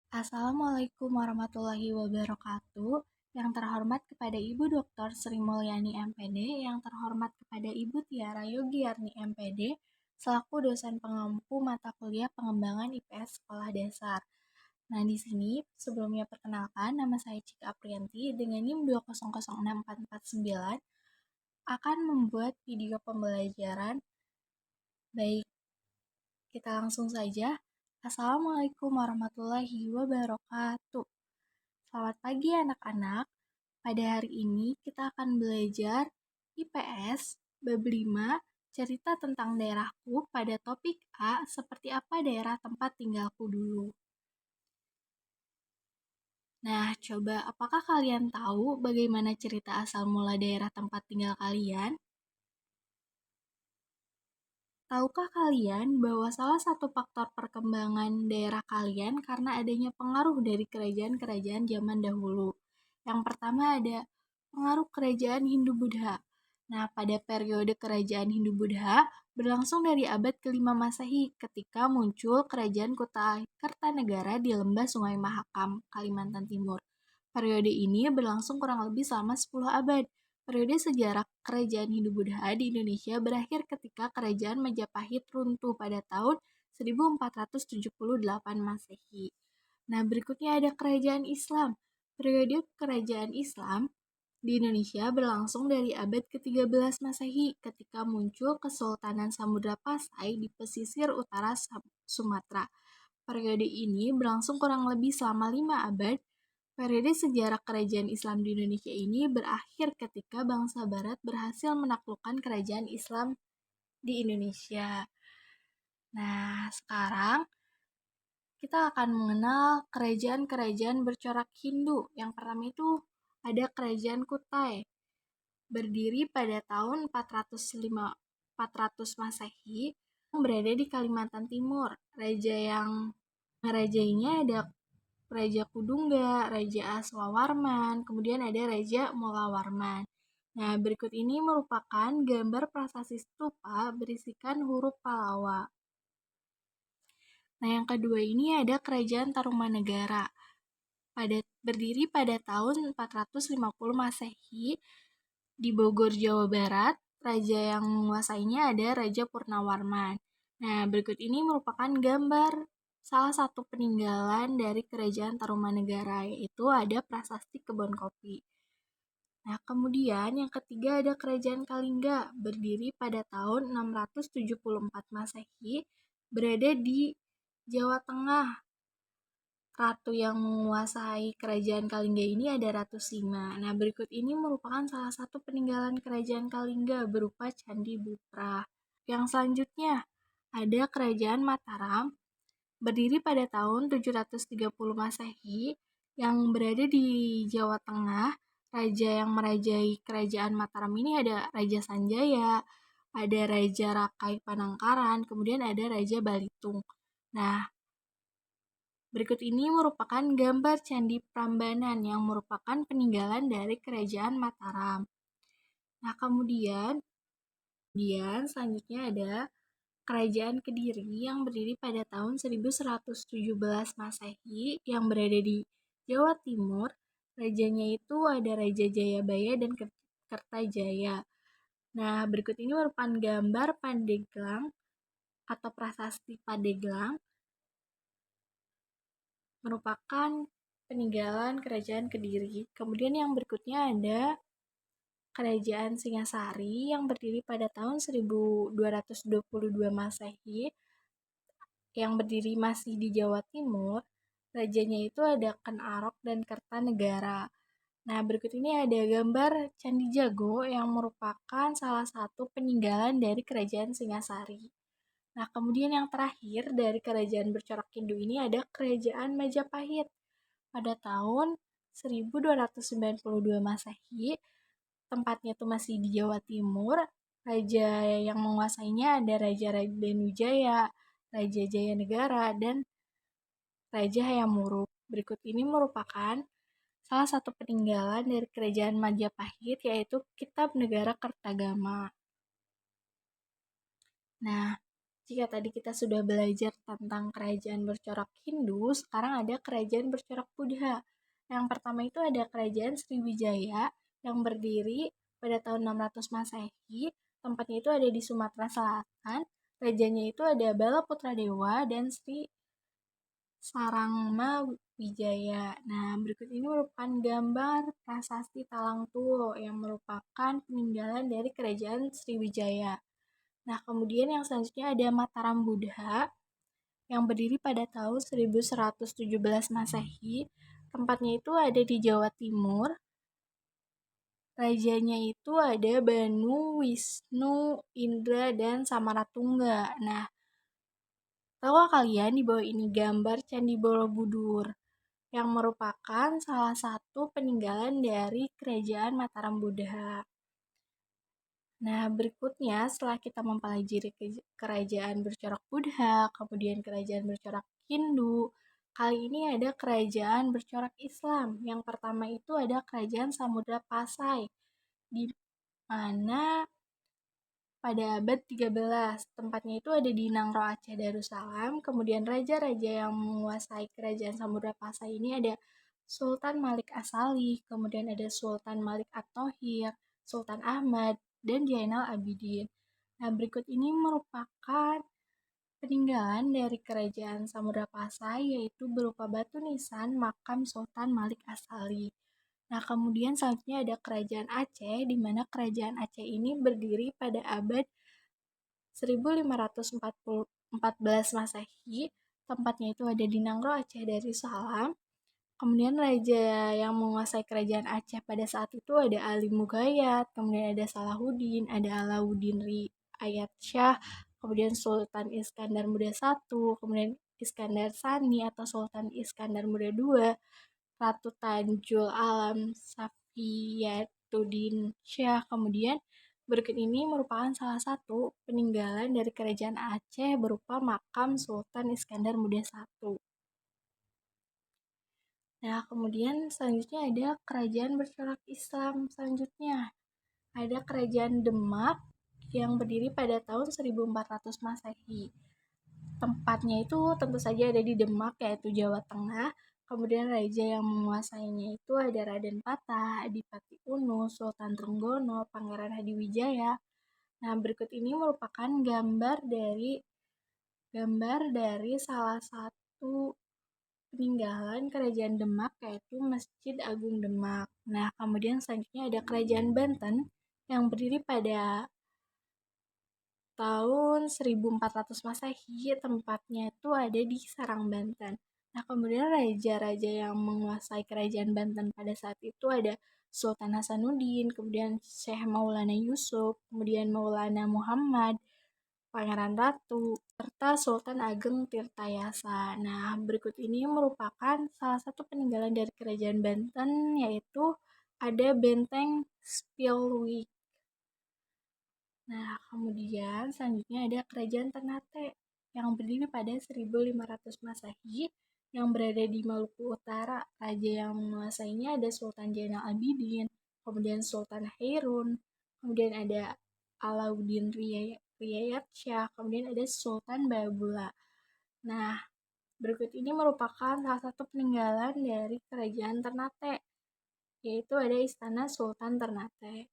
Assalamualaikum warahmatullahi wabarakatuh. Yang terhormat kepada Ibu Dr. Sri Mulyani MPD, yang terhormat kepada Ibu Tiara Yogiyarni MPD, selaku dosen pengampu mata kuliah pengembangan IPS Sekolah Dasar. Nah, di sini sebelumnya perkenalkan, nama saya Cika Aprianti dengan NIM 2006449 akan membuat video pembelajaran. Baik, kita langsung saja. Assalamualaikum warahmatullahi wabarakatuh. Selamat pagi anak-anak. Pada hari ini kita akan belajar IPS bab 5, cerita tentang daerahku pada topik A, seperti apa daerah tempat tinggalku dulu. Nah, coba apakah kalian tahu bagaimana cerita asal mula daerah tempat tinggal kalian? Tahukah kalian bahwa salah satu faktor perkembangan daerah kalian karena adanya pengaruh dari kerajaan-kerajaan zaman dahulu? Yang pertama ada pengaruh kerajaan Hindu-Buddha. Nah, pada periode kerajaan Hindu-Buddha berlangsung dari abad ke-5 Masehi ketika muncul kerajaan Kutai Kartanegara di lembah Sungai Mahakam, Kalimantan Timur. Periode ini berlangsung kurang lebih selama 10 abad. Periode sejarah kerajaan Hindu-Buddha di Indonesia berakhir ketika kerajaan Majapahit runtuh pada tahun 1478 Masehi. Nah, berikutnya ada kerajaan Islam. Periode kerajaan Islam di Indonesia berlangsung dari abad ke-13 Masehi ketika muncul Kesultanan Samudra Pasai di pesisir utara Sumatera. Periode ini berlangsung kurang lebih selama 5 abad. Periode sejarah kerajaan Islam di Indonesia ini berakhir ketika bangsa Barat berhasil menaklukkan kerajaan Islam di Indonesia. Nah, sekarang kita akan mengenal kerajaan-kerajaan bercorak Hindu. Yang pertama itu ada kerajaan Kutai, berdiri pada tahun 400 Masehi, yang berada di Kalimantan Timur. Raja yang merajainya ada Raja Kudungga, Raja Aswawarman, kemudian ada Raja Molawarman. Nah, berikut ini merupakan gambar prasasti stupa berisikan huruf Pallawa. Nah, yang kedua ini ada Kerajaan Tarumanegara. Berdiri pada tahun 450 Masehi di Bogor, Jawa Barat. Raja yang menguasainya ada Raja Purnawarman. Nah, berikut ini merupakan gambar salah satu peninggalan dari Kerajaan Tarumanegara, yaitu ada Prasasti Kebon Kopi. Nah, kemudian yang ketiga ada Kerajaan Kalingga, berdiri pada tahun 674 Masehi, berada di Jawa Tengah. Ratu yang menguasai kerajaan Kalingga ini ada Ratu Sima. Nah, berikut ini merupakan salah satu peninggalan kerajaan Kalingga berupa Candi Butra. Yang selanjutnya ada Kerajaan Mataram, berdiri pada tahun 730 Masehi, yang berada di Jawa Tengah. Raja yang merajai kerajaan Mataram ini ada Raja Sanjaya, ada Raja Rakai Panangkaran, kemudian ada Raja Balitung. Nah, berikut ini merupakan gambar Candi Prambanan yang merupakan peninggalan dari Kerajaan Mataram. Nah, kemudian selanjutnya ada Kerajaan Kediri yang berdiri pada tahun 1117 Masehi yang berada di Jawa Timur. Rajanya itu ada Raja Jayabaya dan Kertajaya. Nah, berikut ini merupakan gambar Pandeglang atau prasasti Pandeglang, merupakan peninggalan Kerajaan Kediri. Kemudian yang berikutnya ada Kerajaan Singasari yang berdiri pada tahun 1222 Masehi, yang berdiri masih di Jawa Timur. Rajanya itu ada Ken Arok dan Kertanegara. Nah, berikut ini ada gambar Candi Jago yang merupakan salah satu peninggalan dari Kerajaan Singasari. Nah, kemudian yang terakhir dari kerajaan bercorak Hindu ini ada Kerajaan Majapahit. Pada tahun 1292 Masehi, tempatnya itu masih di Jawa Timur. Raja yang menguasainya ada Raja Radenujaya, Raja Jayanegara, dan Raja Hayam Wuruk. Berikut ini merupakan salah satu peninggalan dari Kerajaan Majapahit, yaitu Kitab Negara Kertagama. Nah, Jika tadi kita sudah belajar tentang kerajaan bercorak Hindu, sekarang ada kerajaan bercorak Buddha. Yang pertama itu ada kerajaan Sriwijaya yang berdiri pada tahun 600 Masehi. Tempatnya itu ada di Sumatera Selatan. Rajanya itu ada Bala Putra Dewa dan Sri Sarangma Wijaya. Nah, berikut ini merupakan gambar prasasti Talangtulo yang merupakan peninggalan dari kerajaan Sriwijaya. Nah, kemudian yang selanjutnya ada Mataram Buddha yang berdiri pada tahun 1117 Masehi. Tempatnya itu ada di Jawa Timur. Rajanya itu ada Banu, Wisnu, Indra, dan Samaratungga. Nah, tahu kalian di bawah ini gambar Candi Borobudur yang merupakan salah satu peninggalan dari kerajaan Mataram Buddha. Nah, berikutnya setelah kita mempelajari kerajaan bercorak Buddha, kemudian kerajaan bercorak Hindu, kali ini ada kerajaan bercorak Islam. Yang pertama itu ada kerajaan Samudra Pasai, di mana pada abad 13. Tempatnya itu ada di Nangro Aceh Darussalam. Kemudian raja-raja yang menguasai kerajaan Samudra Pasai ini ada Sultan Malik Asali, kemudian ada Sultan Malik At-Thohir, Sultan Ahmad, dan Jainal Abidin. Nah, berikut ini merupakan peninggalan dari kerajaan Samudra Pasai, yaitu berupa batu nisan makam Sultan Malik Asali. Nah, kemudian selanjutnya ada kerajaan Aceh, di mana kerajaan Aceh ini berdiri pada abad 1514 Masehi. Tempatnya itu ada di Nangro Aceh Darussalam. Kemudian raja yang menguasai kerajaan Aceh pada saat itu ada Ali Mugayat, kemudian ada Salahuddin, ada Alauddin Riayat Shah, kemudian Sultan Iskandar Muda I, kemudian Iskandar Sani atau Sultan Iskandar Muda II, Ratu Tanjul Alam Safiyatuddin Syah. Kemudian berikut ini merupakan salah satu peninggalan dari kerajaan Aceh berupa makam Sultan Iskandar Muda I. Nah, kemudian selanjutnya ada kerajaan bercorak Islam selanjutnya. Ada kerajaan Demak yang berdiri pada tahun 1400 Masehi. Tempatnya itu tentu saja ada di Demak, yaitu Jawa Tengah. Kemudian raja yang menguasainya itu ada Raden Patah, Adipati Unu, Sultan Trenggono, Pangeran Hadiwijaya. Nah, berikut ini merupakan gambar dari salah satu peninggalan kerajaan Demak, yaitu Masjid Agung Demak. Nah, kemudian selanjutnya ada kerajaan Banten yang berdiri pada tahun 1400 Masehi. Tempatnya itu ada di Serang, Banten. Nah, kemudian raja-raja yang menguasai kerajaan Banten pada saat itu ada Sultan Hasanuddin, kemudian Syekh Maulana Yusuf, kemudian Maulana Muhammad, Pangeran Ratu, serta Sultan Ageng Tirtayasa. Nah, berikut ini merupakan salah satu peninggalan dari kerajaan Banten, yaitu ada Benteng Spilwijk. Nah, kemudian selanjutnya ada kerajaan Ternate yang berdiri pada 1500 Masehi yang berada di Maluku Utara. Raja yang menguasainya ada Sultan Jainal Abidin, kemudian Sultan Hairun, kemudian ada Alauddin Riayat Shah, kemudian ada Sultan Babula. Nah, berikut ini merupakan salah satu peninggalan dari kerajaan Ternate, yaitu ada Istana Sultan Ternate.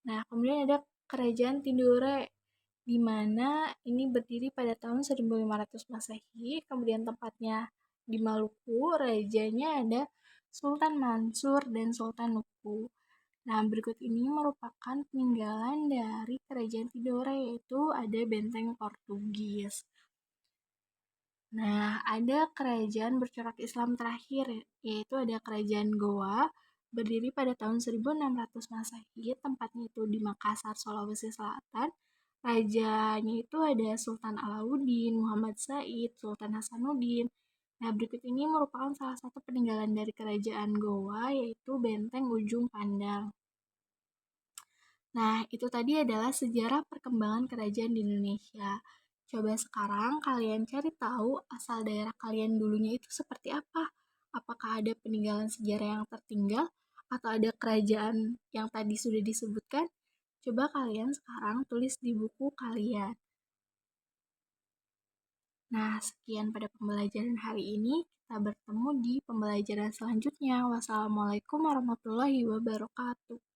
Nah, kemudian ada kerajaan Tidore, di mana ini berdiri pada tahun 1500 Masehi, kemudian tempatnya di Maluku, rajanya ada Sultan Mansur dan Sultan Nuku. Nah, berikut ini merupakan peninggalan dari kerajaan Tidore, yaitu ada benteng Portugis. Nah, ada kerajaan bercorak Islam terakhir, yaitu ada kerajaan Goa, berdiri pada tahun 1600 Masehi, tempatnya itu di Makassar, Sulawesi Selatan. Rajanya itu ada Sultan Alauddin, Muhammad Said, Sultan Hasanuddin. Nah, berikut ini merupakan salah satu peninggalan dari kerajaan Goa, yaitu Benteng Ujung Pandang. Nah, itu tadi adalah sejarah perkembangan kerajaan di Indonesia. Coba sekarang kalian cari tahu asal daerah kalian dulunya itu seperti apa. Apakah ada peninggalan sejarah yang tertinggal atau ada kerajaan yang tadi sudah disebutkan? Coba kalian sekarang tulis di buku kalian. Nah, sekian pada pembelajaran hari ini. Kita bertemu di pembelajaran selanjutnya. Wassalamualaikum warahmatullahi wabarakatuh.